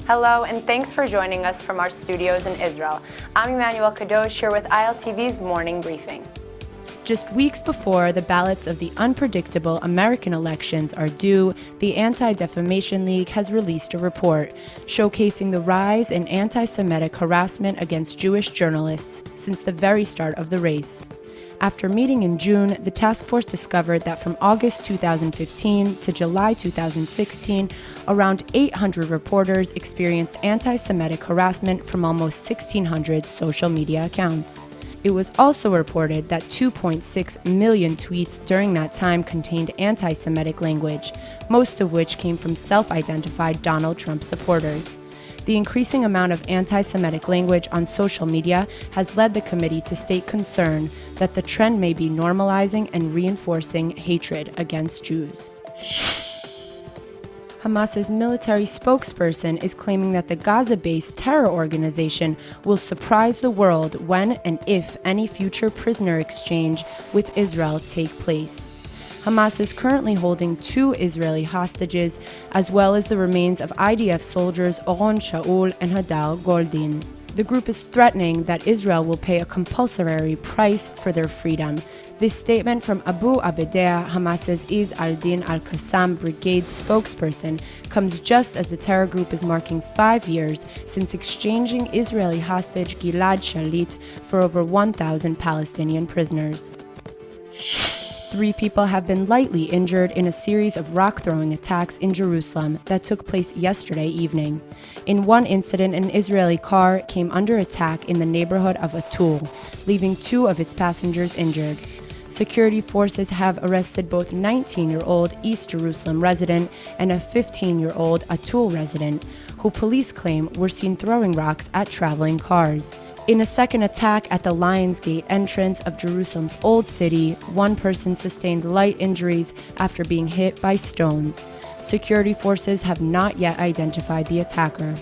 Hello, and thanks for joining us from our studios in Israel. I'm Emmanuel Kadosh here with ILTV's Morning Briefing. Just weeks before the ballots of the unpredictable American elections are due, the Anti-Defamation League has released a report showcasing the rise in anti-Semitic harassment against Jewish journalists since the very start of the race. After meeting in June, the task force discovered that from August 2015 to July 2016, around 800 reporters experienced anti-Semitic harassment from almost 1,600 social media accounts. It was also reported that 2.6 million tweets during that time contained anti-Semitic language, most of which came from self-identified Donald Trump supporters. The increasing amount of anti-Semitic language on social media has led the committee to state concern that the trend may be normalizing and reinforcing hatred against Jews. Hamas's military spokesperson is claiming that the Gaza-based terror organization will surprise the world when and if any future prisoner exchange with Israel take place. Hamas is currently holding 2 Israeli hostages, as well as the remains of IDF soldiers Oron Shaul and Hadar Goldin. The group is threatening that Israel will pay a compulsory price for their freedom. This statement from Abu Abedea, Hamas's Iz al-Din al-Qassam brigade spokesperson, comes just as the terror group is marking 5 years since exchanging Israeli hostage Gilad Shalit for over 1,000 Palestinian prisoners. 3 people have been lightly injured in a series of rock-throwing attacks in Jerusalem that took place yesterday evening. In one incident, an Israeli car came under attack in the neighborhood of Atul, leaving 2 of its passengers injured. Security forces have arrested both 19-year-old East Jerusalem resident and a 15-year-old Atul resident, who police claim were seen throwing rocks at traveling cars. In a second attack at the Lions Gate entrance of Jerusalem's Old City, 1 person sustained light injuries after being hit by stones. Security forces have not yet identified the attacker.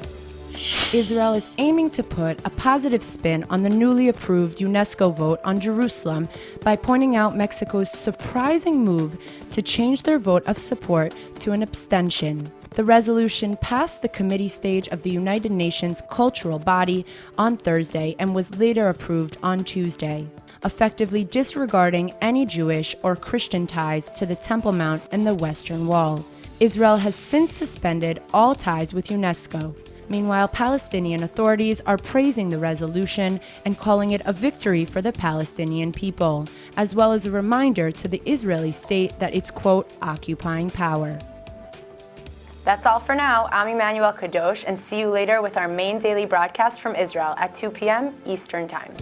Israel is aiming to put a positive spin on the newly approved UNESCO vote on Jerusalem by pointing out Mexico's surprising move to change their vote of support to an abstention. The resolution passed the committee stage of the United Nations cultural body on Thursday and was later approved on Tuesday, effectively disregarding any Jewish or Christian ties to the Temple Mount and the Western Wall. Israel has since suspended all ties with UNESCO. Meanwhile, Palestinian authorities are praising the resolution and calling it a victory for the Palestinian people, as well as a reminder to the Israeli state that it's, quote, occupying power. That's all for now. I'm Emmanuel Kadosh, and see you later with our main daily broadcast from Israel at 2 p.m. Eastern Time.